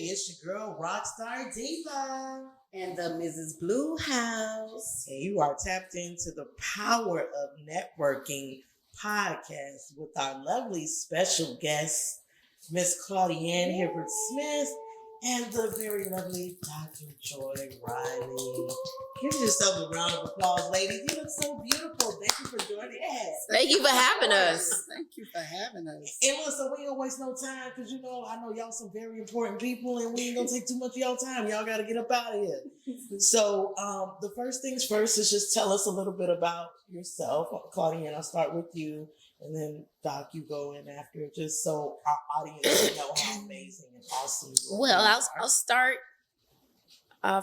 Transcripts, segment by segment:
it's your girl, Rockstar Diva. And the Mrs. Blue House. And you are tapped into the Power of Networking podcast with our lovely special guest, Miss Claudienne Hibbert-Smith, and the very lovely Dr. Joy Riley. Give yourself a round of applause, ladies. You look so beautiful. Thank you for joining us. Thank you for having us. Thank you for having us. And listen, we ain't gonna waste no time because I know y'all some very important people and we ain't gonna take too much of y'all time. Y'all gotta get up out of here. So the first things first is just tell us a little bit about yourself. Claudienne, I'll start with you. And then Doc, you go in after, just so our audience know how amazing and awesome you are. Well, I'll start.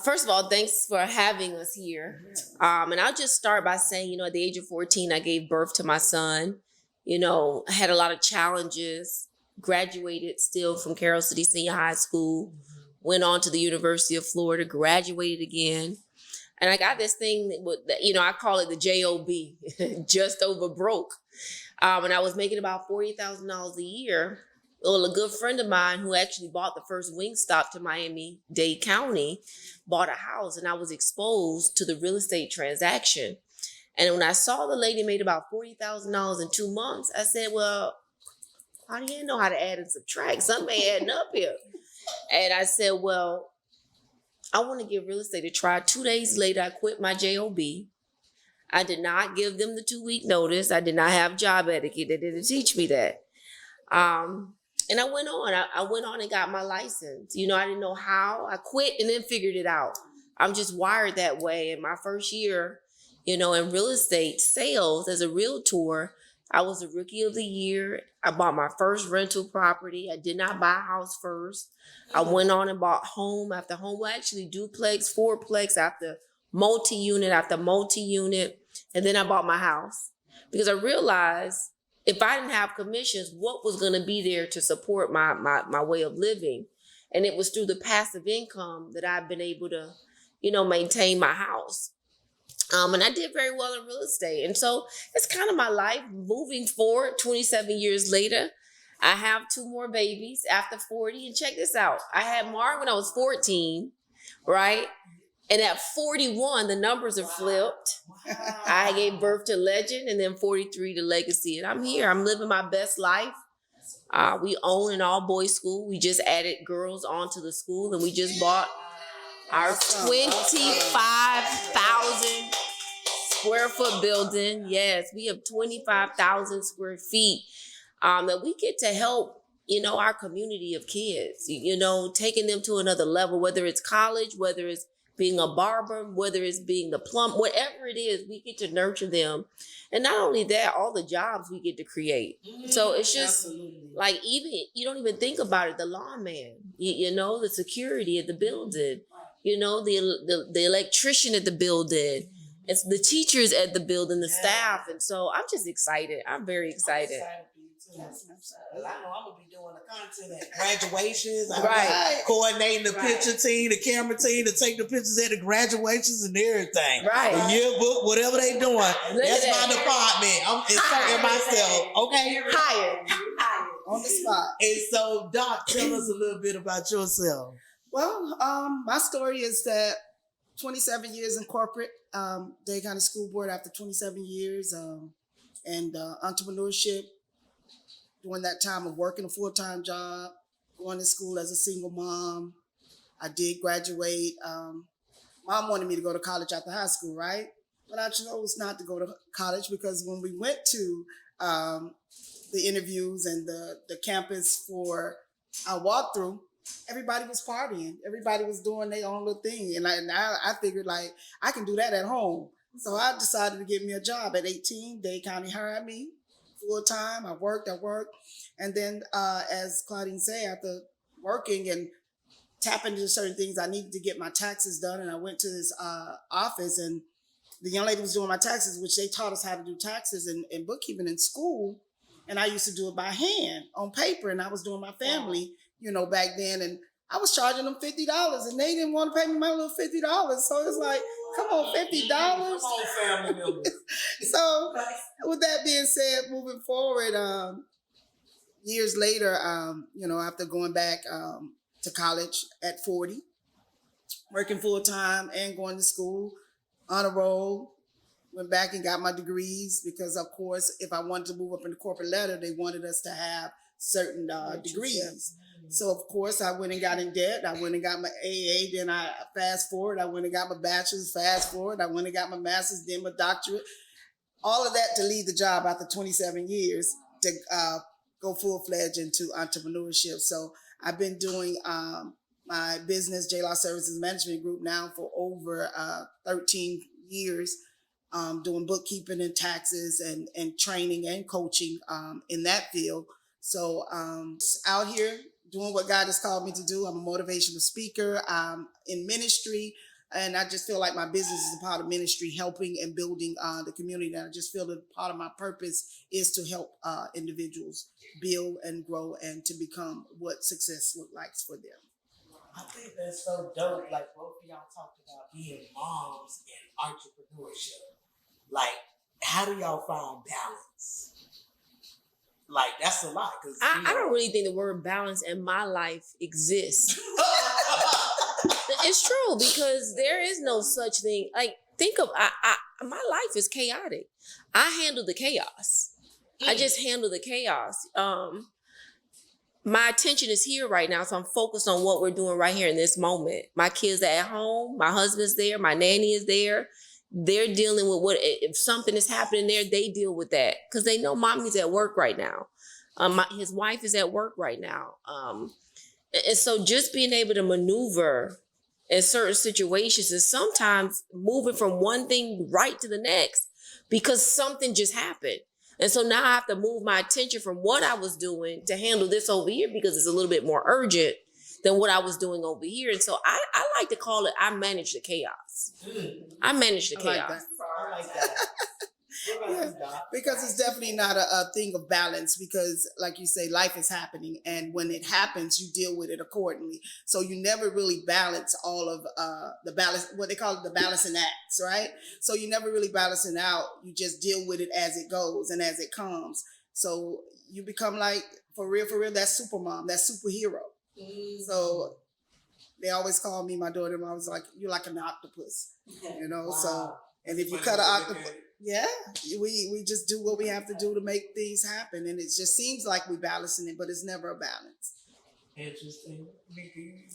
First of all, thanks for having us here. And I'll just start by saying, at the age of 14, I gave birth to my son. I had a lot of challenges, graduated still from Carroll City Senior High School, went on to the University of Florida, graduated again. And I got this thing that, I call it the JOB, just over broke. And I was making about $40,000 a year. Well, a good friend of mine who actually bought the first Wingstop to Miami-Dade County bought a house, and I was exposed to the real estate transaction. And when I saw the lady made about $40,000 in 2 months, I said, well, how do you know how to add and subtract? Something ain't adding up here. And I said, well, I want to give real estate a try. 2 days later, I quit my JOB. I did not give them the 2-week notice. I did not have job etiquette. They didn't teach me that. And I went on. I went on and got my license. I didn't know how. I quit and then figured it out. I'm just wired that way. In my first year, in real estate sales as a realtor, I was a rookie of the year. I bought my first rental property. I did not buy a house first. I went on and bought home after home. Well, actually duplex, fourplex after multi-unit after multi-unit. And then I bought my house because I realized if I didn't have commissions, what was going to be there to support my way of living? And it was through the passive income that I've been able to, maintain my house. And I did very well in real estate. And so it's kind of my life moving forward 27 years later. I have 2 more babies after 40. And check this out. I had Mark when I was 14, right? And at 41, the numbers are flipped. I gave birth to Legend, and then 43 to Legacy. And I'm here. I'm living my best life. We own an all-boys school. We just added girls onto the school, and we just bought our 25,000 square foot building. Yes, we have 25,000 square feet that we get to help, our community of kids, taking them to another level, whether it's college, whether it's being a barber, whether it's being the plumber, whatever it is, we get to nurture them. And not only that, all the jobs we get to create. So it's just like, even, you don't even think about it, the lawman, the security at the building, the electrician at the building, it's the teachers at the building, the staff. And so I'm just excited. I'm very excited. I know I'm gonna be doing the content at graduations. Right. Coordinating the picture team, the camera team to take the pictures at the graduations and everything. Right. The yearbook, whatever they doing. That's my department. I'm inserting myself. Okay. Hired. On the spot. And so, Doc, tell us a little bit about yourself. Well, my story is that 27 years in corporate, Dade County School Board after 27 years, and entrepreneurship. During that time of working a full-time job, going to school as a single mom. I did graduate. Mom wanted me to go to college after high school, right? But I chose not to go to college because when we went to the interviews and the campus for our walkthrough, everybody was partying. Everybody was doing their own little thing. And I figured, like, I can do that at home. So I decided to get me a job at 18. Dade County hired me full time. I worked. And then as Claudienne said, after working and tapping into certain things, I needed to get my taxes done. And I went to this office, and the young lady was doing my taxes, which they taught us how to do taxes and bookkeeping in school. And I used to do it by hand on paper. And I was doing my family, back then. And I was charging them $50, and they didn't want to pay me my little $50. So it's like, come on, $50. Come on, family members. So with that being said, moving forward, years later, after going back to college at 40, working full time and going to school on a roll. Went back and got my degrees because, of course, if I wanted to move up in the corporate ladder, they wanted us to have certain degrees. So, of course, I went and got in debt. I went and got my AA. Then I fast forward. I went and got my bachelor's. Fast forward. I went and got my master's, then my doctorate. All of that to leave the job after 27 years to go full-fledged into entrepreneurship. So I've been doing my business, J-Law Services Management Group, now for over 13 years, doing bookkeeping and taxes and training and coaching in that field. So out here doing what God has called me to do. I'm a motivational speaker. I'm in ministry. And I just feel like my business is a part of ministry, helping and building the community. And I just feel that part of my purpose is to help individuals build and grow and to become what success looks like for them. I think that's so dope. Like both of y'all talked about being moms and entrepreneurship. Like, how do y'all find balance? Like, that's a lot. Cause I don't really think the word balance in my life exists. It's true, because there is no such thing. Like, think of, my life is chaotic. I handle the chaos. I just handle the chaos. My attention is here right now, so I'm focused on what we're doing right here in this moment. My kids are at home. My husband's there. My nanny is there. They're dealing with what, if something is happening there, they deal with that because they know mommy's at work right now. His wife is at work right now. And so just being able to maneuver in certain situations is sometimes moving from one thing right to the next because something just happened. And so now I have to move my attention from what I was doing to handle this over here because it's a little bit more urgent than what I was doing over here. And so I like to call it, I manage the chaos. I manage the chaos. I like that. Yeah, because it's definitely not a thing of balance because, like you say, life is happening. And when it happens, you deal with it accordingly. So you never really balance all of the balance, what they call it, the balancing acts, right? So you never really balance it out. You just deal with it as it goes and as it comes. So you become like, for real, that super mom, that superhero. So they always call me, my daughter, I was like, you're like an octopus, you know? Wow. So, and if you cut an octopus, yeah, we just do what we have to do to make things happen. And it just seems like we're balancing it, but it's never a balance. Interesting.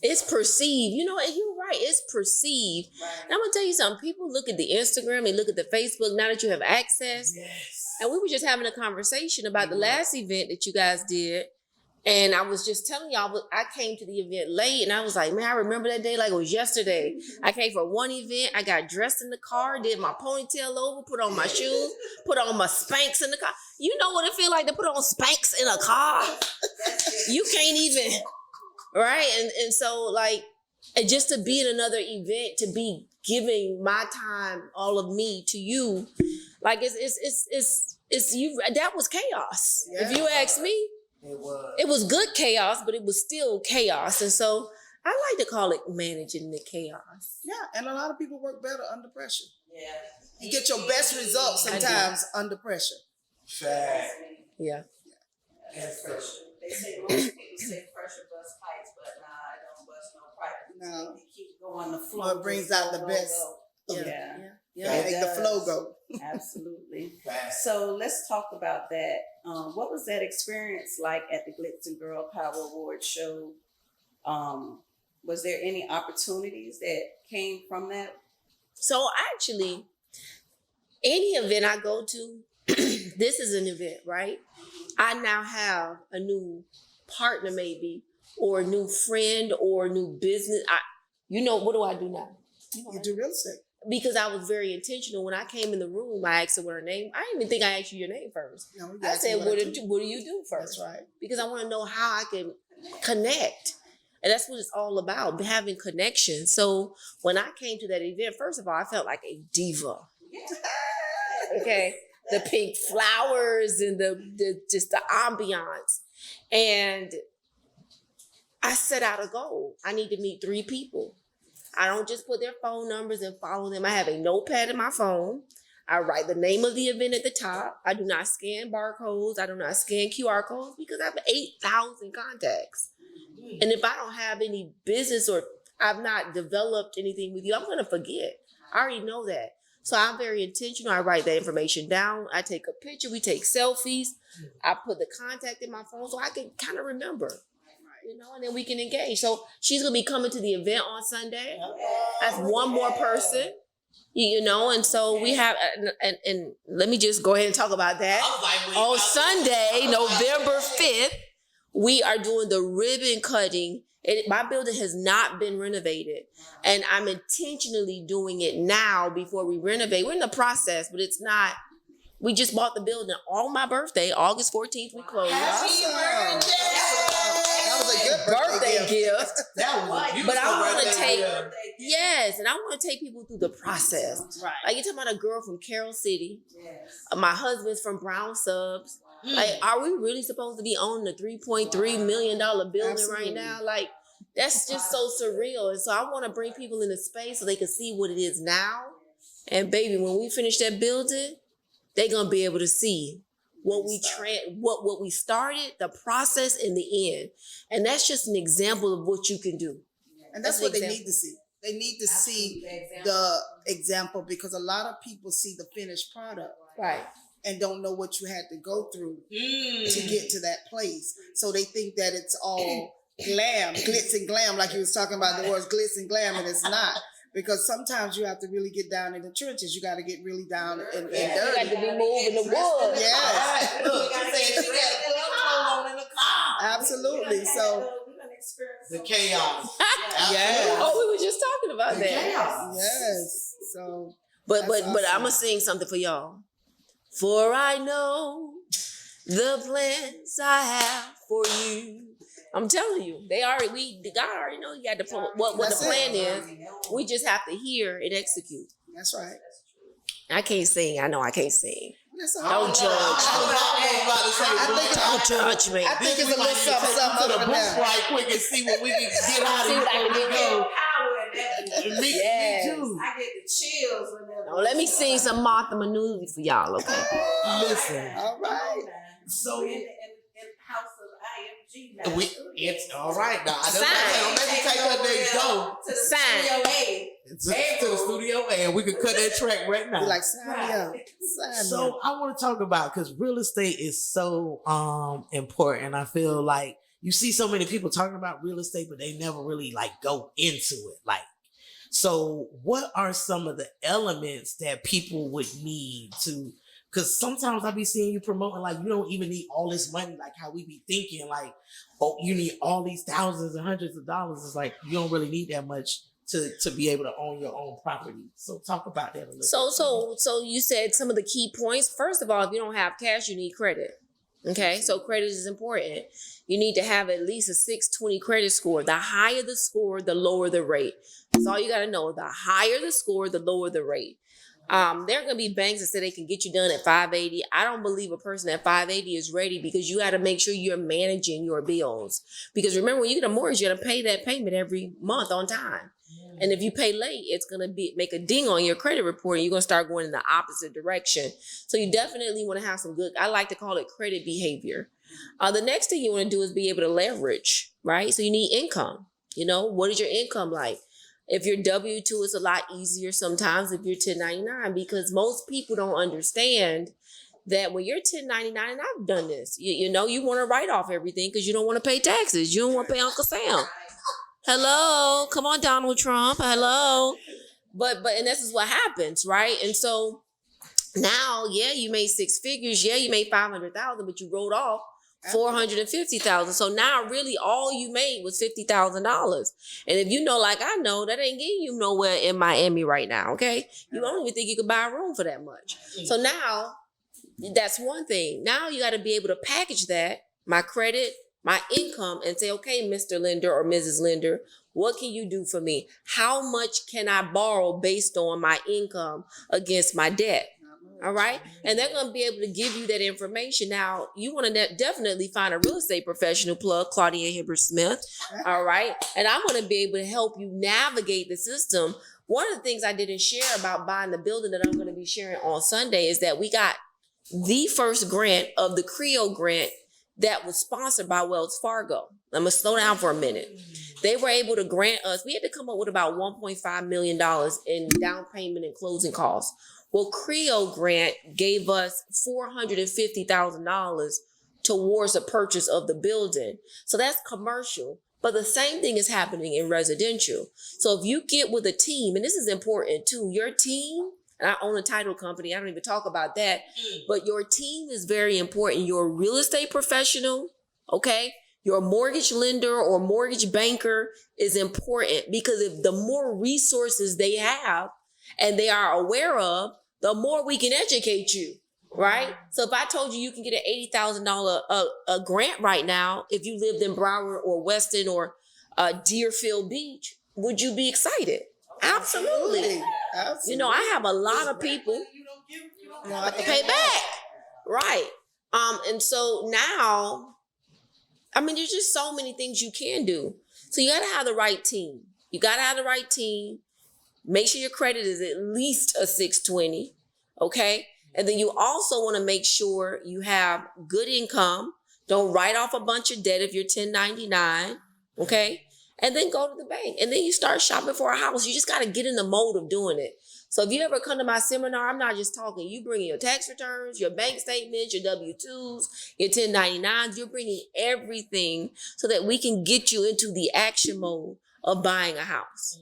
It's perceived. You know what? You're right. It's perceived. Right. And I'm going to tell you something. People look at the Instagram, they look at the Facebook now that you have access. Yes. And we were just having a conversation about the last event that you guys did. And I was just telling y'all, I came to the event late and I was like, man, I remember that day like it was yesterday. I came for one event. I got dressed in the car, did my ponytail over, put on my shoes, put on my Spanx in the car. You know what it feel like to put on Spanx in a car? You can't even, right? And so like, and just to be in another event, to be giving my time, all of me to you, like it's you, that was chaos. Yeah. If you ask me. It was good chaos, but it was still chaos. And so I like to call it managing the chaos. Yeah, and a lot of people work better under pressure. Yeah. You get your best results sometimes under pressure. Fact. Yeah. That's pressure. They say most people say pressure busts pipes, but nah, it don't bust no pipe. No. They keep going, the flow. It brings out the best. Yeah. Make the flow go. Absolutely. So let's talk about that. What was that experience like at the Glitz and Girl Power Award show? Was there any opportunities that came from that? So actually, any event I go to, this is an event, right? I now have a new partner maybe, or a new friend, or a new business. What do I do now? You do real estate. Because I was very intentional. When I came in the room, I asked her what her name. I didn't even think I asked you your name first. No, I said, what do you do first? That's right. Because I want to know how I can connect. And that's what it's all about, having connection. So when I came to that event, first of all, I felt like a diva. Okay. The pink flowers and just the ambiance. And I set out a goal. I need to meet 3 people. I don't just put their phone numbers and follow them. I have a notepad in my phone. I write the name of the event at the top. I do not scan barcodes. I do not scan QR codes because I have 8,000 contacts. And if I don't have any business or I've not developed anything with you, I'm going to forget. I already know that. So I'm very intentional. I write that information down. I take a picture. We take selfies. I put the contact in my phone so I can kind of remember, and then we can engage. So she's going to be coming to the event on Sunday. That's one more person, and so we have, and let me just go ahead and talk about that. On Sunday, November 5th, we are doing the ribbon cutting. My building has not been renovated, and I'm intentionally doing it now before we renovate. We're in the process, but it's not. We just bought the building on my birthday, August 14th. We closed. Happy birthday! That was a good Birthday gift. That was a beautiful But I want to birthday take, gift. yes, and I want to take people through the process. Right. Like, you're talking about a girl from Carroll City. Yes. My husband's from Brown Subs. Like, are we really supposed to be owning a $3.3 million building Absolutely. right now? Like, that's just so surreal. And so I want to bring people in the space so they can see what it is now. And baby, when we finish that building, they're going to be able to see what we started, the process, and the end. And that's just an example of what you can do. And that's what they need to see. They need to see the example, because a lot of people see the finished product Right. and don't know what you had to go through to get to that place. So they think that it's all glam, glitz and glam, like you was talking about the words glitz and glam, and it's not. Because sometimes you have to really get down in the trenches. You got to get really down and dirty. You got to be moving the wood. Yes. Right. Look, she said she got a club on in the car. Absolutely. So, The chaos. yes. Oh, we were just talking about The that. chaos. Yes. So, But That's I'm awesome. gonna sing something for y'all. For I know the plans I have for you. I'm telling you, God already know you got the plan. What That's the plan it. is. We just have to hear and execute. that's right. I can't sing. I know I can't sing. That's all. Don't judge. I was about to say, Don't judge me. I think it's a we little might need to something, take something to the up and booth down. right quick and see what we can get out of See here what I can before we do. go. Power in that. Me Yes. too. I get the chills whenever. Now, let me sing some Martha Manuzzi for y'all, okay? Listen. All right. So in house of IMG now. it's all right now. I Sign. don't let me take her next door To the Sign. Studio A. to the studio and we can cut that track right now. Be like, sign me up. Sign me up. So I want to talk about, because real estate is so important. I feel like you see so many people talking about real estate, but they never really like go into it. Like, so what are some of the elements that people would need to? Because sometimes I be seeing you promoting like you don't even need all this money, like how we be thinking, like, oh, you need all these thousands and hundreds of dollars. It's like you don't really need that much to be able to own your own property. So talk about that a little. So you said some of the key points. First of all, if you don't have cash, you need credit. Okay, so credit is important. You need to have at least a 620 credit score. The higher the score, the lower the rate. That's all you got to know. The higher the score, the lower the rate. There are going to be banks that say they can get you done at 580. I don't believe a person at 580 is ready, because you got to make sure you're managing your bills. Because remember, when you get a mortgage, you got to pay that payment every month on time. And if you pay late, it's going to make a ding on your credit report, and you're going to start going in the opposite direction. So you definitely want to have some good, I like to call it credit behavior. The next thing you want to do is be able to leverage, right? So you need income. What is your income like? If you're W-2, it's a lot easier sometimes if you're 1099, because most people don't understand that when you're 1099, and I've done this, you want to write off everything because you don't want to pay taxes. You don't want to pay Uncle Sam. Hello, come on, Donald Trump. Hello. But and this is what happens, right? And so now, yeah, you made six figures. Yeah, you made 500,000, but you wrote off 450,000. So now really all you made was $50,000. And if you know, like I know, that ain't getting you nowhere in Miami right now. Okay. You don't even think you could buy a room for that much. So now that's one thing. Now you got to be able to package that, my credit, my income, and say, okay, Mr. Lender or Mrs. Lender, what can you do for me? How much can I borrow based on my income against my debt? All right. And they're going to be able to give you that information. Now, you want to definitely find a real estate professional, plug Claudienne Hibbert-Smith. All right. And I'm going to be able to help you navigate the system. One of the things I didn't share about buying the building that I'm going to be sharing on Sunday is that we got the first grant of the Creole grant that was sponsored by Wells Fargo. I'm gonna slow down for a minute. They were able to grant us, we had to come up with about $1.5 million in down payment and closing costs. Well, Creo Grant gave us $450,000 towards the purchase of the building. So that's commercial. But the same thing is happening in residential. So if you get with a team, and this is important too, your team, and I own a title company, I don't even talk about that, but your team is very important. Your real estate professional, okay? Your mortgage lender or mortgage banker is important, because if the more resources they have and they are aware of, the more we can educate you, right? So if I told you can get an $80,000 a grant right now, if you lived in Broward or Weston or Deerfield Beach, would you be excited? Absolutely. You know, I have a lot of people pay back, right? And so now, I mean, there's just so many things you can do. So you got to have the right team. You got to have the right team. Make sure your credit is at least a 620, okay? And then you also want to make sure you have good income. Don't write off a bunch of debt if you're 1099, okay? And then go to the bank. And then you start shopping for a house. You just got to get in the mode of doing it. So if you ever come to my seminar, I'm not just talking. You bring in your tax returns, your bank statements, your W-2s, your 1099s. You're bringing everything so that we can get you into the action mode of buying a house.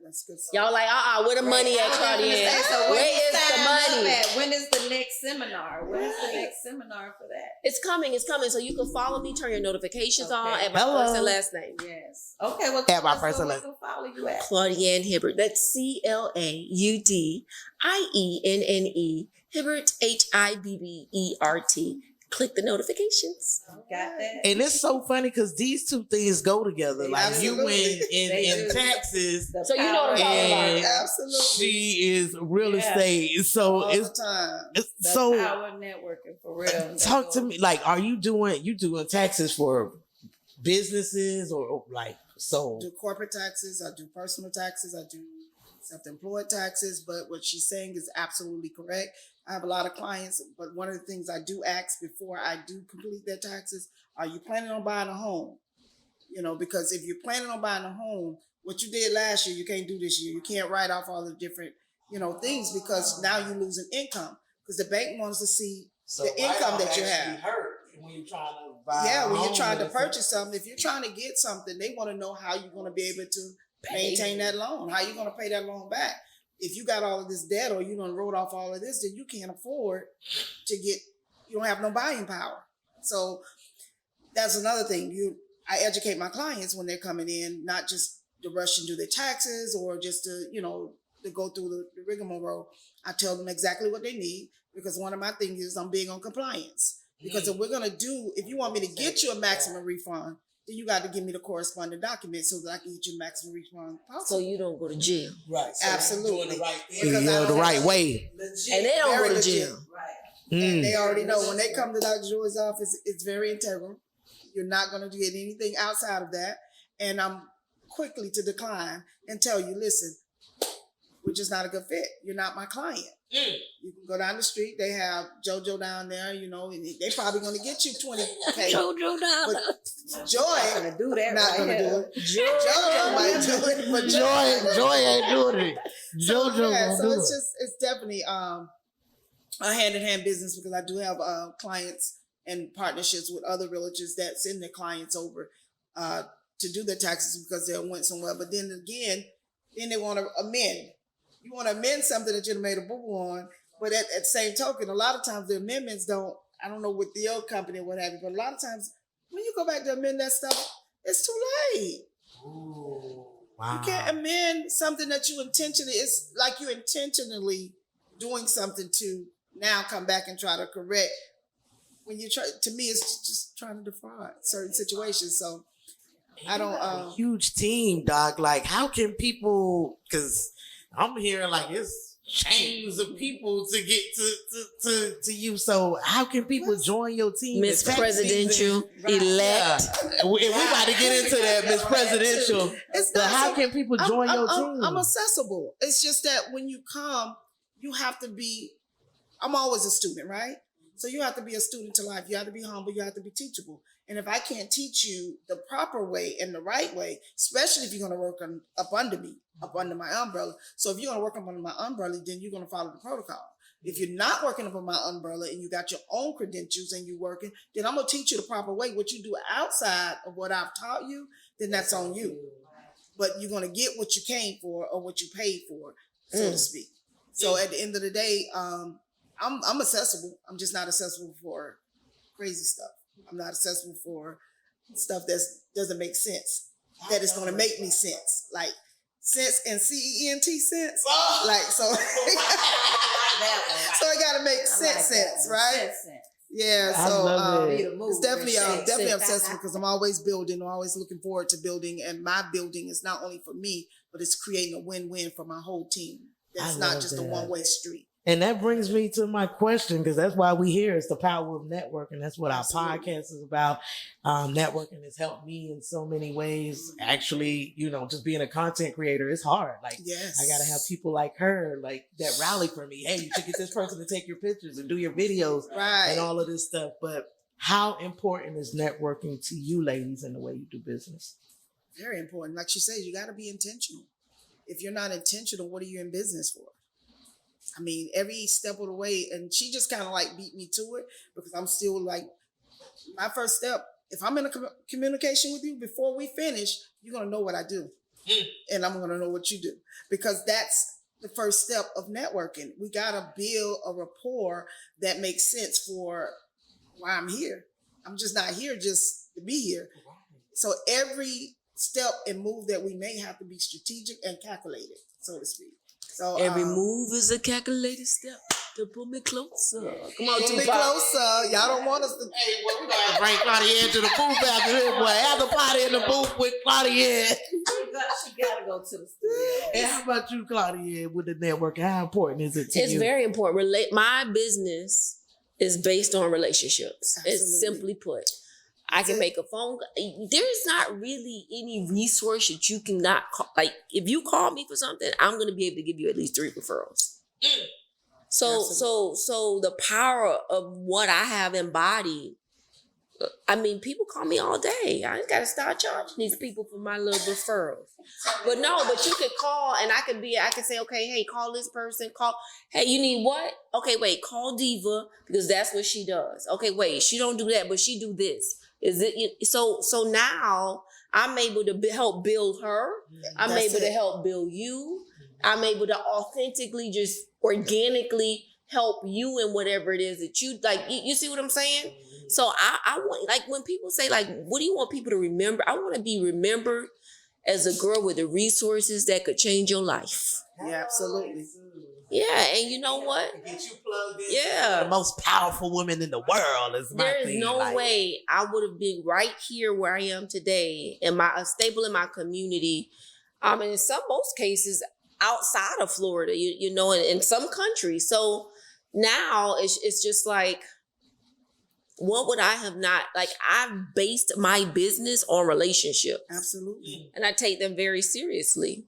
That's good. Y'all like, where the money at, Claudienne? So Where is the money? When is the next seminar? When is the next seminar for that? It's coming. So you can follow me, turn your notifications on at my Hello. first and last name. Yes. Okay, well, At my tell us first where and we last- can follow you at. Claudienne Hibbert. That's CLAUDIENNE. Hibbert, HIBBERT. Click the notifications. Got that? And it's so funny because these two things go together. Like you Absolutely. win They in do. taxes, The So you know what I'm talking about. and Absolutely. she is real Yeah. estate. So All it's the time. it's The so. power networking for real. Talk to me. Like, are you doing taxes for businesses or like so? I do corporate taxes, I do personal taxes, I do self-employed taxes, but what she's saying is absolutely correct. I have a lot of clients, but one of the things I do ask before I do complete their taxes, are you planning on buying a home? You know, because if you're planning on buying a home, what you did last year, you can't do this year. You can't write off all the different, things, because now you're losing income, because the bank wants to see the income that you have. When you're trying to buy When you're trying to purchase something, if you're trying to get something, they want to know how you're going to be able to maintain that loan, how you're going to pay that loan back. If you got all of this debt or you done wrote off all of this, then you can't afford to you don't have no buying power. So that's another thing. I educate my clients when they're coming in, not just to rush and do their taxes or just to go through the rigmarole. I tell them exactly what they need, because one of my things is I'm big on compliance. Because if you want me to get you a maximum refund, then you got to give me the corresponding document so that I can get you a maximum refund possible. So you don't go to jail. Right. So Absolutely. doing the right thing. Because I the don't right have- way. And they don't Very go to legit. jail. Right. And they already know when they come to Dr. Joy's office, it's very integral. You're not going to get anything outside of that. And I'm quickly to decline and tell you, listen, we're just not a good fit. You're not my client. You can go down the street. They have JoJo down there, and they probably going to get you 20K. JoJo down. But Not Joy gonna do that. not right going to here. do it. JoJo might do it, but Joy ain't doing it. JoJo yeah, gonna so do it. it's definitely a hand-in-hand business, because I do have clients and partnerships with other realtors that send their clients over to do their taxes because they went somewhere. But then again, they want to amend. You want to amend something that you made a boo-boo on, but at the same token, a lot of times the amendments I don't know with the old company or what have you, but a lot of times when you go back to amend that stuff, it's too late. Ooh, wow. You can't amend something that it's like you intentionally doing something to now come back and try to correct. When you try, to me, it's just trying to defraud certain situations. So I don't. Huge team, dog. Like, how can people? Because I'm hearing like it's chains of people to get to you. So how can people join your team? Miss Tax Presidential season? elect. Yeah. We about to get into that, Miss Presidential. It's But not how so- can people join your team? I'm accessible. It's just that when you come, you have to be. I'm always a student, right? So you have to be a student to life. You have to be humble. You have to be teachable. And if I can't teach you the proper way and the right way, especially if you're going to work up under me, up under my umbrella. So if you're going to work up under my umbrella, then you're going to follow the protocol. If you're not working up under my umbrella and you got your own credentials and you're working, then I'm going to teach you the proper way. What you do outside of what I've taught you, then that's on you. But you're going to get what you came for or what you paid for, so to speak. So at the end of the day, I'm accessible. I'm just not accessible for crazy stuff. I'm not accessible for stuff that doesn't make sense. That is going to make me sense. Like sense and CENT sense. Like so. So it got to make sense, right? Yeah. So it's definitely obsessive because I'm always building. I'm always looking forward to building, and my building is not only for me, but it's creating a win-win for my whole team. That's not just a one-way street. And that brings me to my question, because that's why we here. It's the power of networking. That's what our podcast is about. Networking has helped me in so many ways. Actually, just being a content creator, it's hard. Like, I got to have people like her, like that rally for me. Hey, you should get this person to take your pictures and do your videos and all of this stuff. But how important is networking to you ladies in the way you do business? Very important. Like she says, you got to be intentional. If you're not intentional, what are you in business for? I mean, every step of the way, and she just kind of like beat me to it because I'm still like, my first step, if I'm in a communication with you before we finish, you're going to know what I do. And I'm going to know what you do, because that's the first step of networking. We got to build a rapport that makes sense for why I'm here. I'm just not here just to be here. So every step and move that we make have to be strategic and calculated, so to speak. So every move is a calculated step to pull me closer. Come on, pull me closer. Y'all don't want us to. Hey, well, we gotta bring Claudienne to the booth after this, boy. Have the party in the booth with Claudienne. She gotta go to the studio. And how about you, Claudienne, with the network? How important is it to you? It's very important. My business is based on relationships. Absolutely. It's simply put. I can make a phone call. There's not really any resource that you cannot call. Like, if you call me for something, I'm going to be able to give you at least 3 referrals. So the power of what I have embodied, I mean, people call me all day. I just got to start charging these people for my little referrals. But you can call and I can say, okay, hey, call this person. Hey, you need what? Okay, wait, call Diva because that's what she does. Okay, wait, she don't do that, but she do this. Is it so now I'm able to help build her. I'm able to help build you. I'm able to authentically, just organically help you in whatever it is that you like. You see what I'm saying? So I want, like, when people say, like, what do you want people to remember? I want to be remembered as a girl with the resources that could change your life. Yeah, absolutely. Yeah, and you know what? Get you plugged in. Yeah. The most powerful woman in the world is my There is thing. no way I would have been right here where I am today, and stable in my community. And in most cases outside of Florida, in some countries. So now it's just like, what would I have not, like, I've based my business on relationships. Absolutely. And I take them very seriously.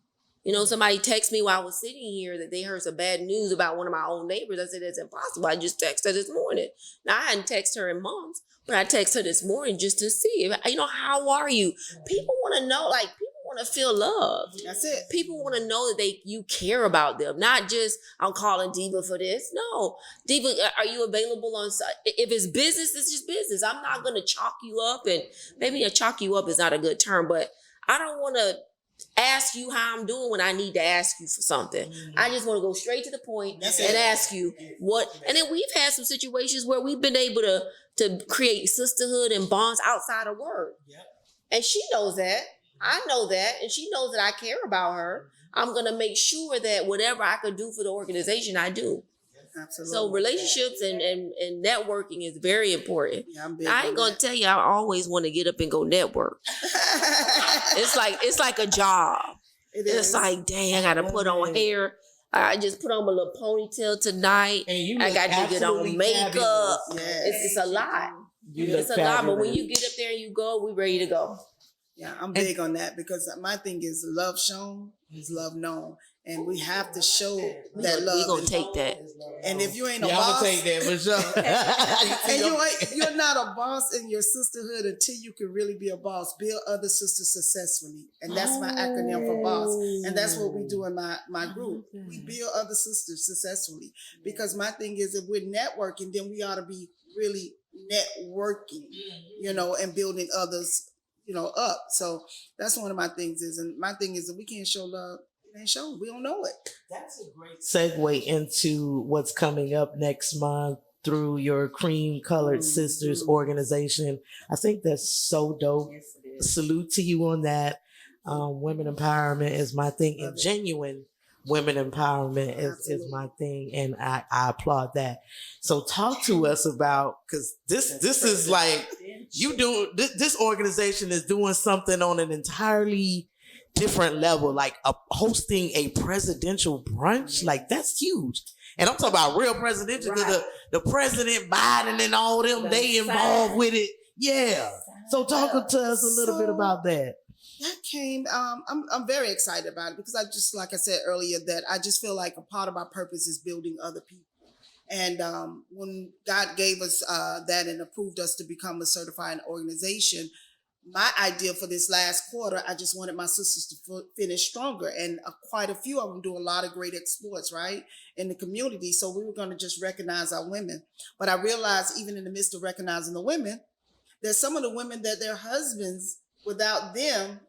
Somebody texted me while I was sitting here that they heard some bad news about one of my old neighbors. I said, that's impossible. I just texted her this morning. Now, I hadn't texted her in months, but I texted her this morning just to see, how are you? People want to know, like, people want to feel loved. That's it. People want to know that you care about them, not just, I'm calling Diva for this. No. Diva, are you available on, if it's business, it's just business. I'm not going to chalk you up, and maybe chalk you up is not a good term, but I don't want to ask you how I'm doing when I need to ask you for something. I just want to go straight to the point and ask you what. And then we've had some situations where we've been able to create sisterhood and bonds outside of work. Yep. And she knows that. I know that. And she knows that I care about her. I'm going to make sure that whatever I could do for the organization, I do. Absolutely. So relationships and networking is very important. Yeah, I ain't gonna tell you, I always want to get up and go network. It's like a job. It's like, dang, I gotta put on hair. I just put on my little ponytail tonight. And I got to get on makeup. Yes. It's a lot. It's a lot. But when you get up there and you go, we ready to go. Yeah, I'm big on that because my thing is love shown is love known. And we have to show that love. We gonna take that. And if you ain't a Yeah, I'm boss, gonna take that for sure. and you're not a boss in your sisterhood until you can really be a boss. Build other sisters successfully. And that's my acronym for boss. And that's what we do in my group. We build other sisters successfully. Because my thing is if we're networking, then we ought to be really networking, and building others, up. So that's one of my things is, and my thing is that we can't show love. It ain't shown. We don't know it. That's a great segue into what's coming up next month through your Cream Colored Sisters organization. I think that's so dope. Yes, it is. Salute to you on that. Women empowerment is my thing, and genuine women empowerment is my thing, and I applaud that. So talk to us about, because this is like you do this organization is doing something on an entirely different level, like hosting a presidential brunch. Like that's huge. And I'm talking about real presidential, because the President Biden and all them, they involved with it. Yeah. So talk to us a little bit about that. That came, I'm very excited about it because I just, like I said earlier, that I just feel like a part of our purpose is building other people. And when God gave us that and approved us to become a certified organization, my idea for this last quarter, I just wanted my sisters to finish stronger. And quite a few of them do a lot of great exploits, right, in the community. So we were going to just recognize our women. But I realized even in the midst of recognizing the women, there's some of the women that their husbands, without them,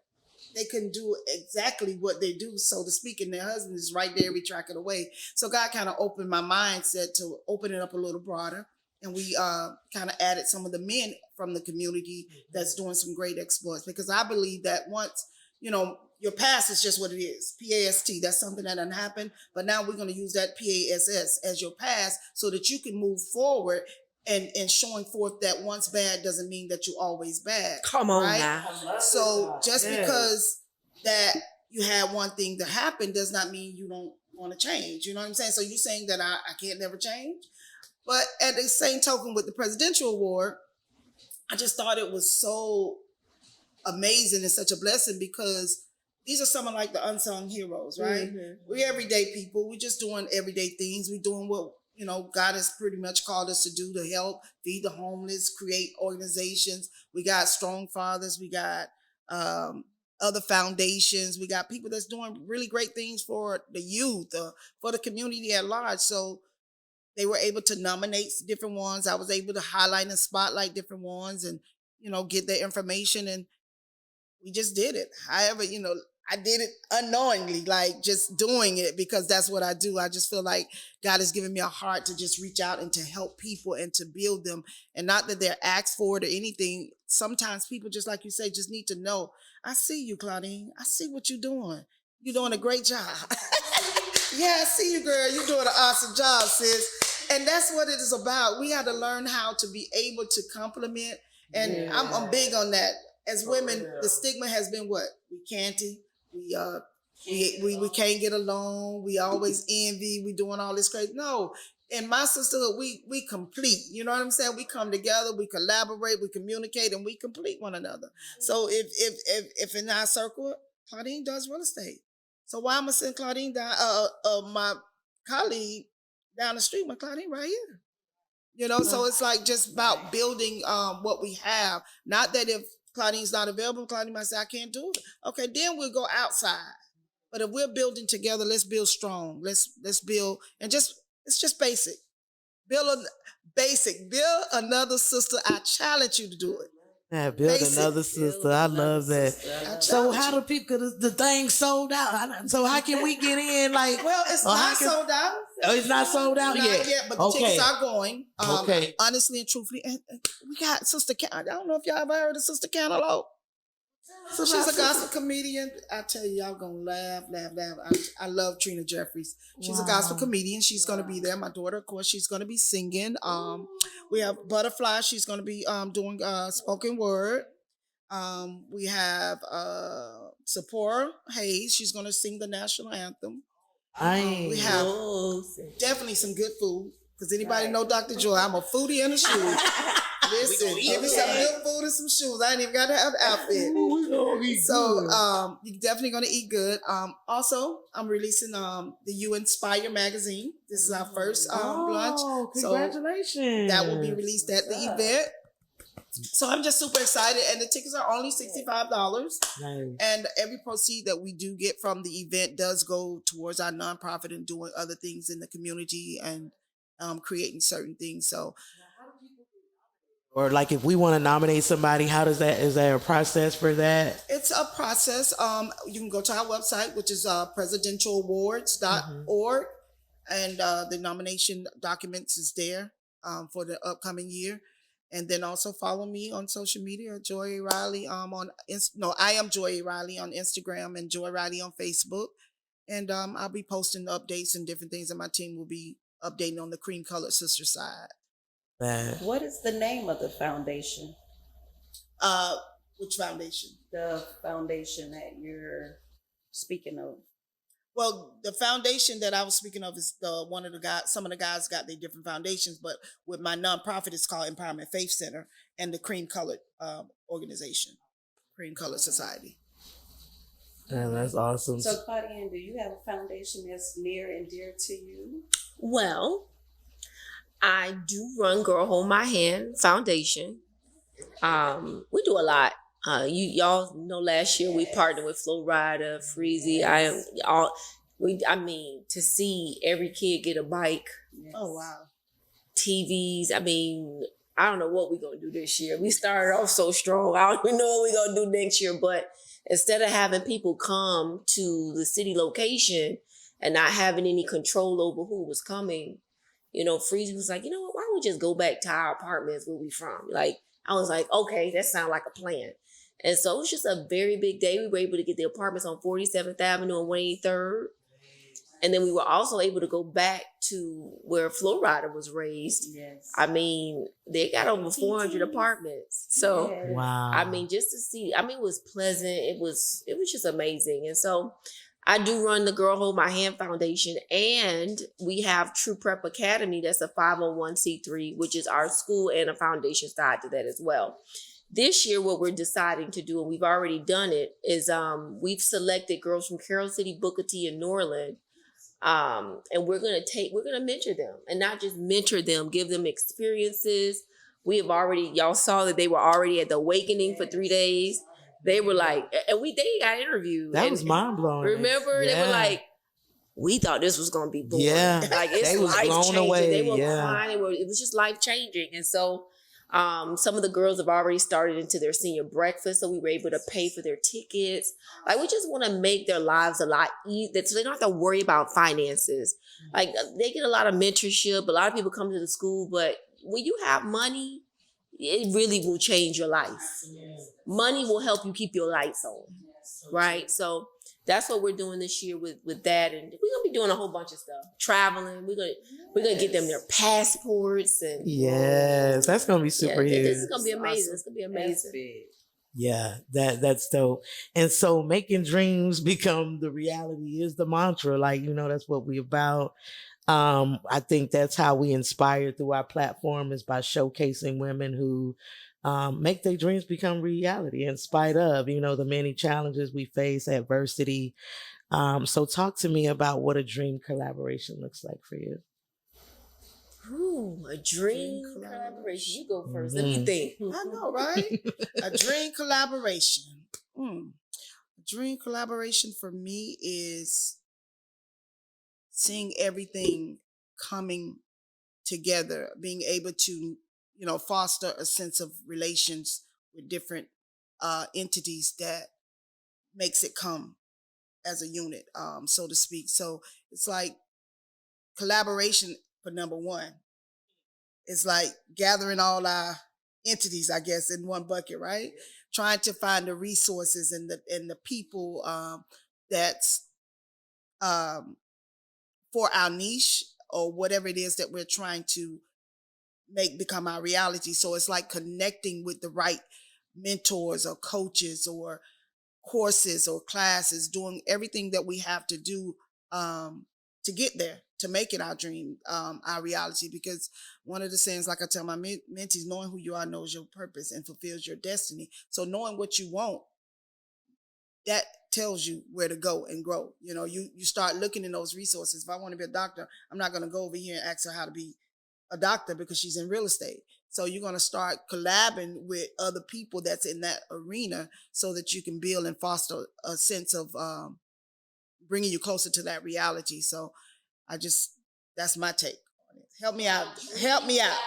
they couldn't do exactly what they do, so to speak, and their husband is right there every track of the way. So God kind of opened my mindset to open it up a little broader, and we kind of added some of the men from the community that's doing some great exploits, because I believe that once, your past is just what it is, PAST, that's something that done happened, but now we're going to use that PASS as your past so that you can move forward. And showing forth that once bad doesn't mean that you're always bad. Come on right? now. So just because that you had one thing to happen does not mean you don't want to change. You know what I'm saying? So you're saying that I can't never change? But at the same token with the presidential award, I just thought it was so amazing and such a blessing because these are some of like the unsung heroes, right? Mm-hmm. We're everyday people. We're just doing everyday things. We're doing what God has pretty much called us to do, to help feed the homeless, create organizations. We got Strong Fathers. We got other foundations. We got people that's doing really great things for the youth, for the community at large. So they were able to nominate different ones. I was able to highlight and spotlight different ones and, get their information. And we just did it. However, I did it unknowingly, like just doing it because that's what I do. I just feel like God has given me a heart to just reach out and to help people and to build them. And not that they're asked for it or anything. Sometimes people, just like you say, just need to know, I see you, Claudienne. I see what you're doing. You're doing a great job. Yeah, I see you, girl. You're doing an awesome job, sis. And that's what it is about. We had to learn how to be able to compliment. And I'm big on that. As women, the stigma has been what? We canty. We can't get along. We always envy. We doing all this crazy. No, in my sisterhood, we complete. You know what I'm saying? We come together, we collaborate, we communicate, and we complete one another. So if in our circle, Claudienne does real estate. So why am I sending Claudienne down? My colleague down the street, my Claudienne right here. So it's like just about building what we have. Not that if Claudienne's not available, Claudienne might say, I can't do it. Okay, then we'll go outside. But if we're building together, let's build strong. Let's build, and it's just basic. Build another sister. I challenge you to do it. Yeah, build another sister. I love that. So how do people, cause the thing sold out. So how can we get in? Like, well, it's not sold out. Oh, it's not sold out yet. But the tickets are going. Okay. Honestly and truthfully, and we got Sister I don't know if y'all ever heard of Sister Cantaloupe. She's a gospel comedian. I tell you, y'all gonna laugh. I love Trina Jeffries. She's a gospel comedian. She's gonna be there. My daughter, of course, she's gonna be singing. We have Butterfly. She's gonna be doing spoken word. We have Sephora Hayes. She's gonna sing the national anthem. We have definitely some good food. Because anybody know Dr. Joy, I'm a foodie and a shoe. Listen, give me some good food and some shoes. I ain't even got to have an outfit. We gonna eat So good. you're definitely gonna eat good. Also, I'm releasing the You Inspire magazine. This is our first launch. Oh, So congratulations. that will be released at the event. So I'm just super excited, and the tickets are only $65. Nice. And every proceed that we do get from the event does go towards our nonprofit and doing other things in the community and creating certain things. So, Or like if we want to nominate somebody, how does that, is there a process for that? it's a process. You can go to our website, which is presidentialawards.org, and the nomination documents is there for the upcoming year. And then also follow me on social media, Joy A. Riley. I am Joy A. Riley on Instagram and Joy Riley on Facebook. And I'll be posting updates and different things, and my team will be updating on the Cream Colored Sister side. What is the name of the foundation? Which foundation? The foundation that you're speaking of. Well, the foundation that I was speaking of is one of the guys. Some of the guys got their different foundations, but with my nonprofit, it's called Empowerment Faith Center and the Cream Colored organization, Cream Colored Society. Yeah, that's awesome. So, Claudienne, do you have a foundation that's near and dear to you? Well, I do run Girl Hold My Hand Foundation. We do a lot. Y'all know last year we partnered with Flo Rida, Freezy. To see every kid get a bike, Yes. Oh wow! TVs. I don't know what we're gonna do this year. We started off so strong. I don't even know what we're gonna do next year. But instead of having people come to the city location and not having any control over who was coming, Freezy was like, you know what? Why don't we just go back to our apartments where we from? Like, I was like, okay, that sounds like a plan. And so it was just a very big day. We were able to get the apartments on 47th Avenue and 183rd. And then we were also able to go back to where Flo Rida was raised. Yes. They got over 400 apartments. So, Yes. Wow. just to see, it was pleasant. It was just amazing. And so I do run the Girl Hold My Hand Foundation, and we have True Prep Academy. That's a 501c3, which is our school and a foundation side to that as well. This year, what we're deciding to do, and we've already done it, is we've selected girls from Carroll City, Booker T, and Norland. And we're gonna mentor them, and not just mentor them, give them experiences. Y'all saw that they were already at the Awakening for 3 days. They were like, and they got interviewed. That was mind blowing. Remember, They were like, we thought this was gonna be boring. Yeah. Like it's They was life blown changing. away, They were yeah. crying. It was just life changing. And so some of the girls have already started into their senior breakfast, so we were able to pay for their tickets. Like, we just want to make their lives a lot easier, so they don't have to worry about finances. Like, they get a lot of mentorship. A lot of people come to the school, but when you have money, it really will change your life. Money will help you keep your lights on, right? So that's what we're doing this year with that, and we're gonna be doing a whole bunch of stuff. Traveling, we're gonna get them their passports, and Yes, that's gonna be super huge. This is gonna be amazing. Awesome. It's gonna be That's amazing. big. Yeah, that's dope. And so making dreams become the reality is the mantra. Like, that's what we about. I think that's how we inspire through our platform, is by showcasing women who make their dreams become reality in spite of, the many challenges we face, adversity. So talk to me about what a dream collaboration looks like for you. Ooh, a dream collaboration. You go 1st Let me think. I know, right? A dream collaboration. A dream collaboration for me is seeing everything coming together, being able to, foster a sense of relations with different entities that makes it come as a unit, so to speak. So it's like collaboration for number one. It's like gathering all our entities, I guess, in one bucket, right? Trying to find the resources and the people that's for our niche or whatever it is that we're trying to make become our reality. So it's like connecting with the right mentors or coaches or courses or classes, doing everything that we have to do to get there, to make it our dream, our reality. Because one of the sayings, like I tell my mentees, knowing who you are knows your purpose and fulfills your destiny. So knowing what you want, that tells you where to go and grow. You know, you start looking in those resources. If I want to be a doctor, I'm not going to go over here and ask her how to be a doctor because she's in real estate. So you're going to start collabing with other people that's in that arena so that you can build and foster a sense of bringing you closer to that reality. So that's my take on it. Help me out. Help me out.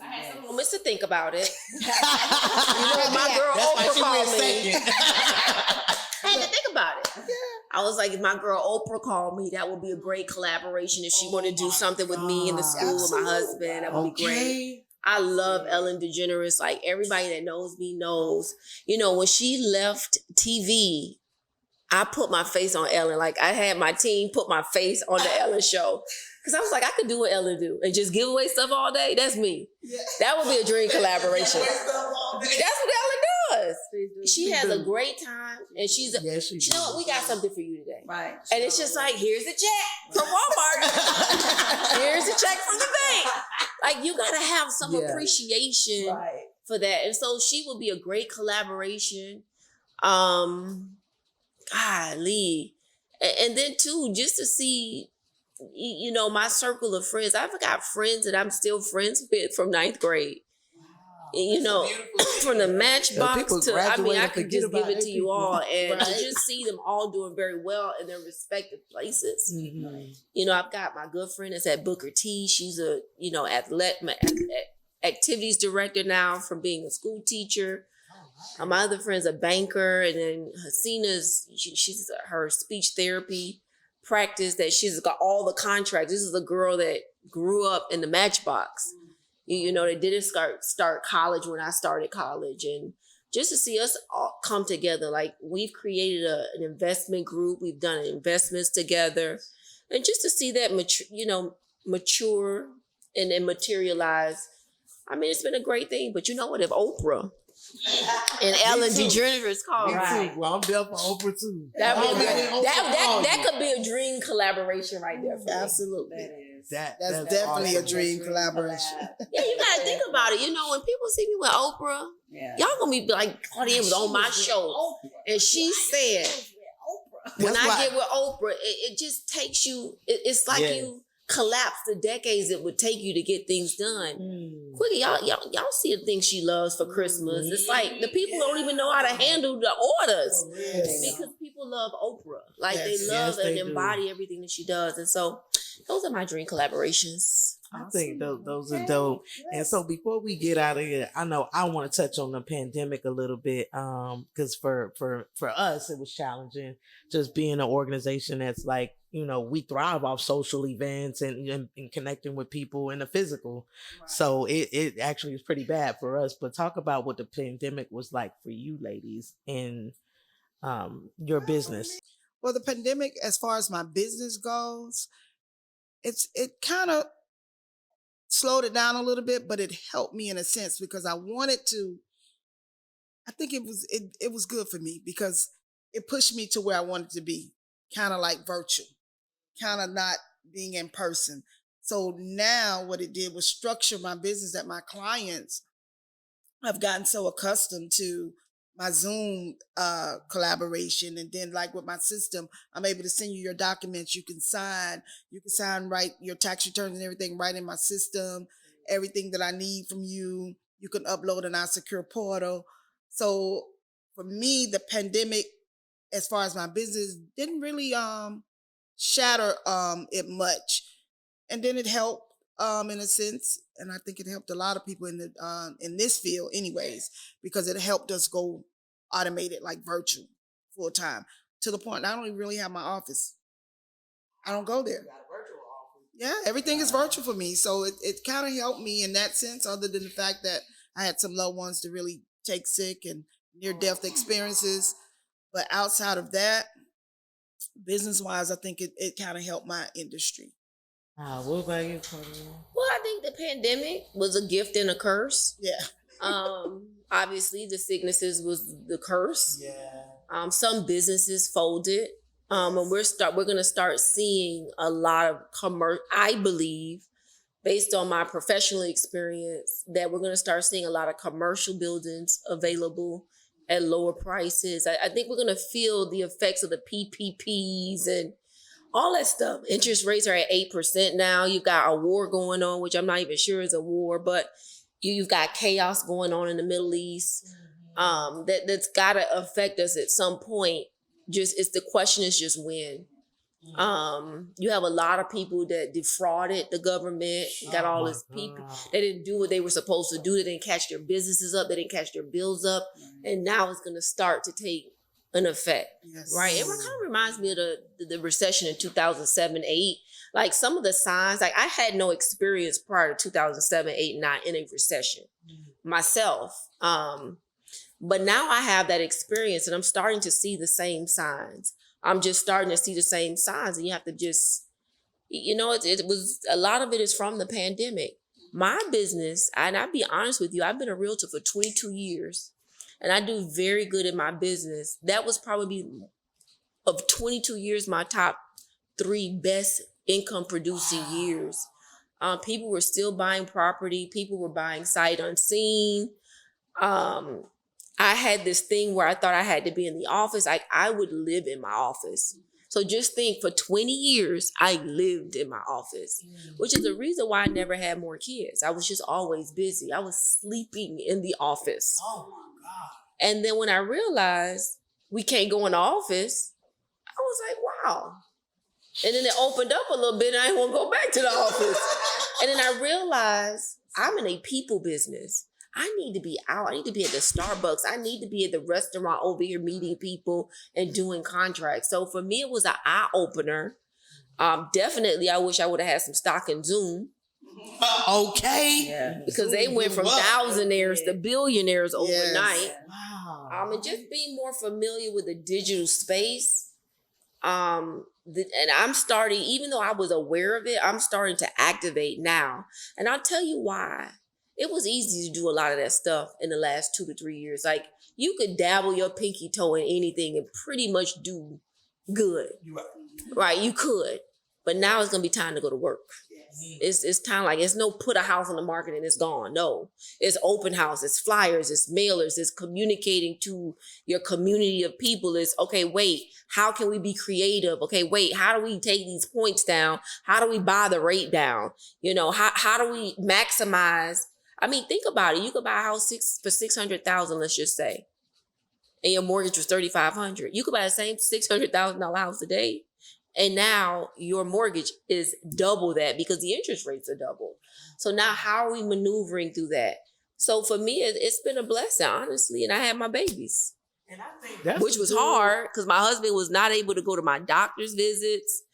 I had some moments to think about it. My girl Oprah called me. I had to think about it. Yeah. I was like, if my girl Oprah called me, that would be a great collaboration. If she wanted to do something with me in the school with my husband, that would be great. I love Ellen DeGeneres. Like, everybody that knows me knows. You know, when she left TV, I put my face on Ellen. Like, I had my team put my face on the Ellen show. Because I was like, I could do what Ellen do and just give away stuff all day. That's me. Yeah. That would be a dream collaboration. That's what Ellen does. She has a great time, and she's a, you know what, we got something for you today. Right. And it's just like, here's a check from Walmart. Here's a check from the bank. Like, you got to have some appreciation for that. And so she would be a great collaboration. Golly. And then too, just to see, you know, my circle of friends. I've got friends that I'm still friends with from 9th grade. Wow, you know, from the Matchbox to, I mean, I could just give it to you all. And to just see them all doing very well in their respective places. Mm-hmm. You know, I've got my good friend that's at Booker T. She's a, you know, activities director now from being a school teacher. My other friend's a banker, and then Hasina's, she's her speech therapy practice that she's got all the contracts. This is a girl that grew up in the Matchbox. You know, they didn't start college when I started college. And just to see us all come together, like, we've created an investment group. We've done investments together. And just to see that, mature and then materialize. I mean, it's been a great thing. But you know what? If Oprah and Ellen DeGeneres called. Right. Well, I'm there for Oprah too. That could be a dream collaboration right there. For Absolutely. That's definitely awesome. a dream collaboration. Yeah, you gotta think about it. You know, when people see me with Oprah, y'all gonna be like, Claudienne was on my show, and she said, when I get with Oprah, it just takes you. It's like you collapse the decades it would take you to get things done. Quickie, y'all see the things she loves for Christmas. It's like the people don't even know how to handle the orders because people love Oprah. Like they love and embody everything that she does. And so those are my dream collaborations. I think those are dope. And so before we get out of here, I know I want to touch on the pandemic a little bit, because for us it was challenging just being an organization that's like, you know, we thrive off social events and connecting with people in the physical. Right. So it actually is pretty bad for us. But talk about what the pandemic was like for you ladies in your business. Well, the pandemic, as far as my business goes, it kind of slowed it down a little bit, but it helped me in a sense because I think it was good for me because it pushed me to where I wanted to be, kind of like virtual, kind of not being in person. So now what it did was structure my business that my clients have gotten so accustomed to my Zoom collaboration. And then like with my system, I'm able to send you your documents. You can sign right your tax returns and everything right in my system. Everything that I need from you, you can upload in our secure portal. So for me, the pandemic, as far as my business, didn't really shatter it much. And then it helped in a sense, and I think it helped a lot of people in this field anyways, because it helped us go automated, like virtual, full time, to the point I don't even really have my office. I don't go there. Yeah, everything is virtual for me. So it kind of helped me in that sense, other than the fact that I had some loved ones to really take sick and near-death experiences. But outside of that, business-wise, I think it kind of helped my industry. What about you, Claudienne? Well, I think the pandemic was a gift and a curse. Yeah. Obviously, the sicknesses was the curse. Yeah. Some businesses folded. And we're gonna start seeing a lot of I believe, based on my professional experience, that we're gonna start seeing a lot of commercial buildings available at lower prices. I think we're gonna feel the effects of the PPPs and all that stuff. Interest rates are at 8% now. You've got a war going on, which I'm not even sure is a war, but you've got chaos going on in the Middle East. That's gotta affect us at some point. The question is just when. You have a lot of people that defrauded the government, got all this people. They didn't do what they were supposed to do. They didn't catch their businesses up. They didn't catch their bills up. And now it's going to start to take an effect, right? It kind of reminds me of the recession in 2007-8. Like some of the signs, like I had no experience prior to 2007, 8, and 9 in a recession myself. But now I have that experience and I'm starting to see the same signs. I'm just starting to see the same signs, and you have to just, it was a lot of it is from the pandemic. My business, and I'll be honest with you, I've been a realtor for 22 years and I do very good in my business. That was probably of 22 years, my top 3 best income producing years. People were still buying property. People were buying sight unseen. I had this thing where I thought I had to be in the office. I would live in my office. So just think, for 20 years, I lived in my office, which is the reason why I never had more kids. I was just always busy. I was sleeping in the office. Oh my God. And then when I realized we can't go in the office, I was like, wow. And then it opened up a little bit and I didn't want to go back to the office. And then I realized I'm in a people business. I need to be out. I need to be at the Starbucks. I need to be at the restaurant over here meeting people and doing contracts. So for me, it was an eye opener. Definitely, I wish I would have had some stock in Zoom. Okay. Yeah. Because they went from thousandaires to billionaires overnight. Wow. And just being more familiar with the digital space. And I'm starting, even though I was aware of it, I'm starting to activate now. And I'll tell you why. It was easy to do a lot of that stuff in the last 2 to 3 years. Like, you could dabble your pinky toe in anything and pretty much do good. You're right. Right, you could. But now it's going to be time to go to work. It's time, like, it's no put a house on the market and it's gone. No, it's open house, it's flyers, it's mailers, it's communicating to your community of people. It's, okay, wait, how can we be creative? Okay, wait, how do we take these points down? How do we buy the rate down? How do we maximize? I mean, think about it. You could buy a house for $600,000, let's just say, and your mortgage was $3,500. You could buy the same $600,000 house today, and now your mortgage is double that because the interest rates are double. So now, how are we maneuvering through that? So for me, it's been a blessing, honestly, and I had my babies, And I think that's which was hard because my husband was not able to go to my doctor's visits.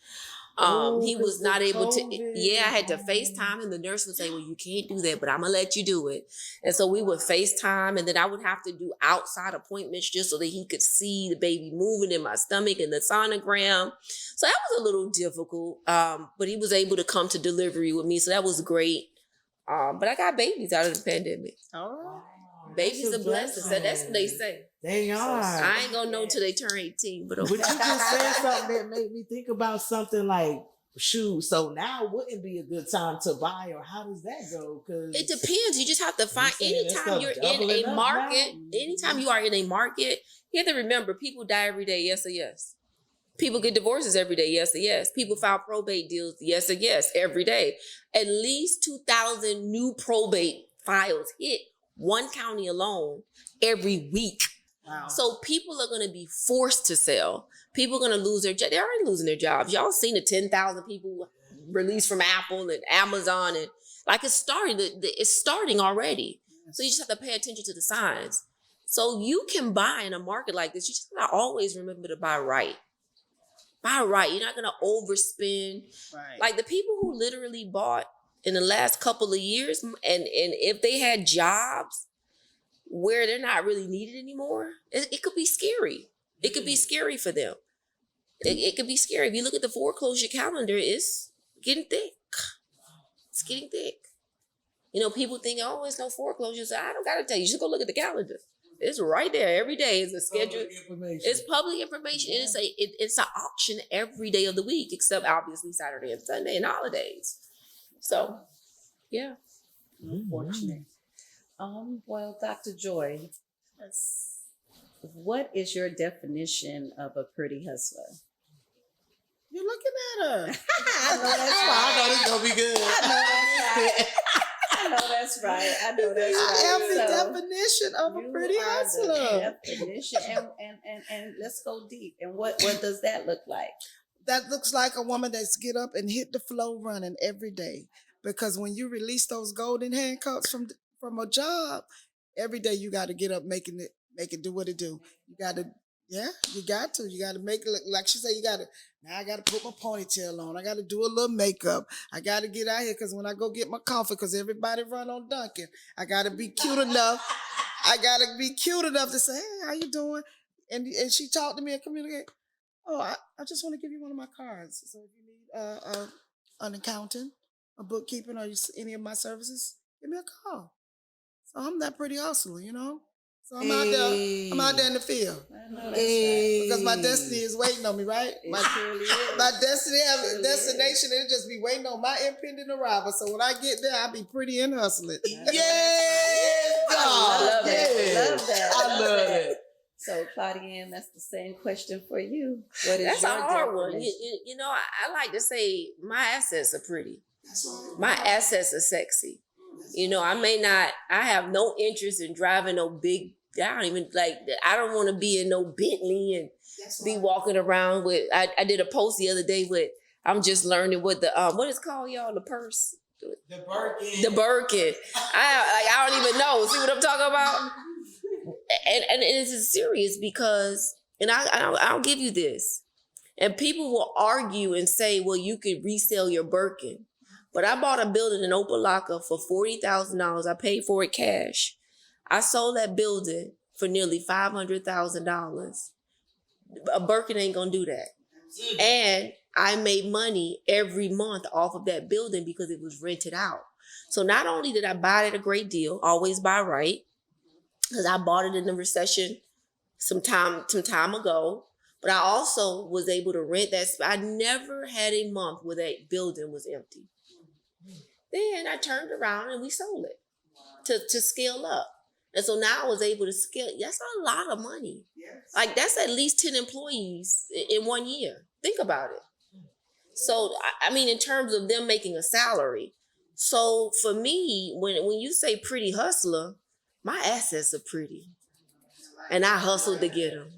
He was not able to. I had to FaceTime, and the nurse would say, well, you can't do that, but I'm going to let you do it. And so we would FaceTime, and then I would have to do outside appointments just so that he could see the baby moving in my stomach and the sonogram. So that was a little difficult, but he was able to come to delivery with me, so that was great. But I got babies out of the pandemic. All right. Babies are blessings. That's what they say. They are. I ain't going to know till they turn 18, but okay. But you just said something that made me think about something like, shoot, so now wouldn't be a good time to buy, or how does that go? Because it depends. You just have to find, anytime you're in doubling a up market, now? anytime you are in a market, you have to remember, people die every day, yes or yes. People get divorces every day, yes or yes. People file probate deals, yes or yes, every day. At least 2,000 new probate files hit one county alone every week. Wow. So people are going to be forced to sell. People are going to lose their jobs. They're already losing their jobs. Y'all seen the 10,000 people released from Apple and Amazon, and like it's starting already. So you just have to pay attention to the signs. So you can buy in a market like this. You just gotta always remember to buy right. Buy right. You're not going to overspend. Right. Like the people who literally bought in the last couple of years, and if they had jobs where they're not really needed anymore, it could be scary. It could be scary for them. It could be scary. If you look at the foreclosure calendar, it's getting thick. It's getting thick. People think, oh, it's no foreclosures. I don't got to tell you. Just go look at the calendar. It's right there every day. It's a schedule. Public information. It's public information. Yeah. It's an auction every day of the week, except obviously Saturday and Sunday and holidays. So, yeah. Unfortunate. Well, Dr. Joy, what is your definition of a pretty hustler? You're looking at her. I know that's I know this gonna be good. I know that's right. I know that's right. I am the So, definition of a you pretty are the hustler. definition. And let's go deep. And what does that look like? That looks like a woman that's get up and hit the flow running every day. Because when you release those golden handcuffs from a job, every day you got to get up, make it do what it do. You got to, you got to make it look like she said. Now I got to put my ponytail on. I got to do a little makeup. I got to get out here because when I go get my coffee, because everybody run on Dunkin', I got to be cute enough. I got to be cute enough to say, hey, how you doing? And she talked to me and communicate. Oh, I just want to give you one of my cards. So if you need an accountant, a bookkeeping, or any of my services, give me a call. So I'm that pretty hustler, you know? So I'm out there in the field. I know that's right. Because my destiny is waiting on me, right? It truly is. My destiny has a Truly destination, and it just be waiting on my impending arrival. So when I get there, I'll be pretty and hustling. Yes, I love yes. Love that. I love it. So, Claudienne, that's the same question for you. What is That's a your hard one. definition? You know, I like to say my assets are pretty. My assets are sexy. You know, I have no interest in driving no big, I don't want to be in no Bentley and be walking around with, I did a post the other day with, I'm just learning what what is it called, y'all, the purse? The Birkin. The Birkin. I don't even know. See what I'm talking about? And it's serious because, and I'll give you this. And people will argue and say, well, you could resell your Birkin. But I bought a building in Opelika for $40,000. I paid for it cash. I sold that building for nearly $500,000. A Birkin ain't gonna do that. And I made money every month off of that building because it was rented out. So not only did I buy it at a great deal, always buy right, because I bought it in the recession some time ago, but I also was able to rent that. I never had a month where that building was empty. Then I turned around and we sold it to scale up. And so now I was able to scale. That's a lot of money. Yes. Like that's at least 10 employees in 1 year. Think about it. So, I mean, in terms of them making a salary. So for me, when you say pretty hustler, my assets are pretty. And I hustled to get them.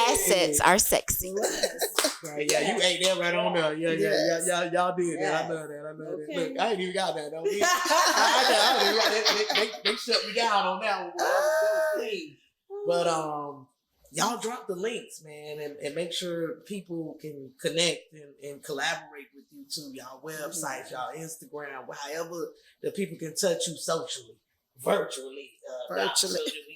Assets are sexy. Right, yeah, you ate that right on there. Yeah, y'all did that. I love that. Okay. Look, I ain't even got that though. They shut me down on that one. That was clean. But y'all drop the links, man, and make sure people can connect and collaborate with you too. Y'all websites, y'all Instagram, however the people can touch you socially, virtually.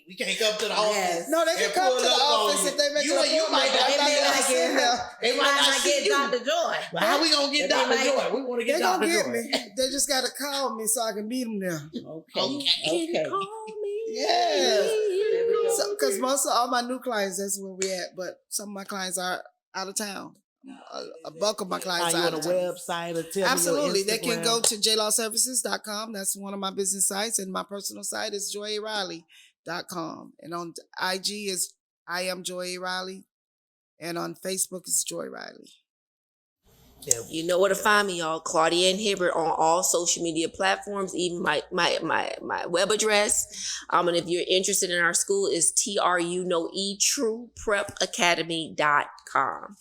We can't come to the office. Yes. No, they can and come to pull the up on office you. if they make You an might appointment. not I'm get not gonna sit there. They might not see you. Dr. Joy. But how we gonna get But Dr. they Joy? We want to get They Dr. gonna get Joy. me. They just gotta call me so I can meet them there. Okay. Call me. Yes. There we go. Because most of all my new clients, that's where we at. But some of my clients are out of town. A bulk of my clients Are are you out on of a town. website or tell Absolutely. me They your can go Instagram? to jlawservices.com. That's one of my business sites. And my personal site is joyriley.com. And on IG is I am Joy Riley. And on Facebook is Joy Riley. Yeah. You know where to find me, y'all. Claudienne Hibbert on all social media platforms, even my web address. And if you're interested in our school, is trueprepacademy.com.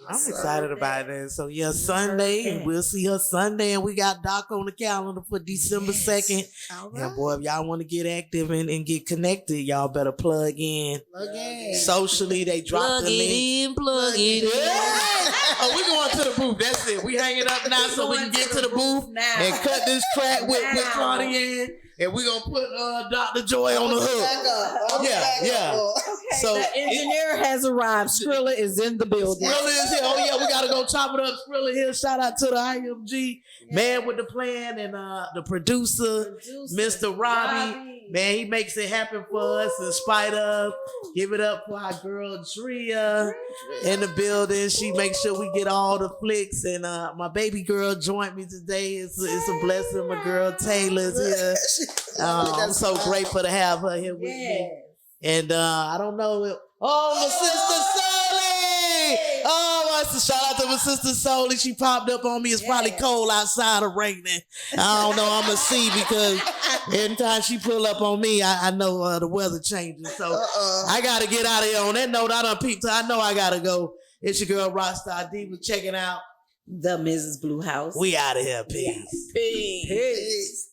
I'm excited about that. So yeah, Sunday, we'll see her Sunday, and we got Doc on the calendar for December 2nd. All Yeah, right. boy, if y'all want to get active and get connected, y'all better plug in. Again. Socially, they drop Plug the it link. in, plug it in. Oh, we going to the booth. That's it. We hanging up now so we can get to the booth now. and cut this track with Now. Claudienne, and we're gonna put Dr. Joy on the hook. Yeah. So The engineer has arrived. Skrilla is in the building. Skrilla is here. Oh yeah, we gotta go chop it up. Skrilla here. Shout out to the IMG man with the plan and the producer, Mr. Robbie. Man, he makes it happen for us in spite of. Give it up for our girl Drea in the building. She makes sure we get all the flicks. And my baby girl joined me today. It's a blessing. My girl Taylor's here. I'm so grateful to have her here with me. And I don't know if, my sister Sully! Oh, shout out to my sister Sully. She popped up on me. It's probably cold outside or raining. I don't know. I'm going to see because every time she pull up on me, I know the weather changing. So I got to get out of here. On that note, I done peeped. I know I got to go. It's your girl Rockstar D. We're checking out The Mrs. Blue House. We out of here. Peace. Peace.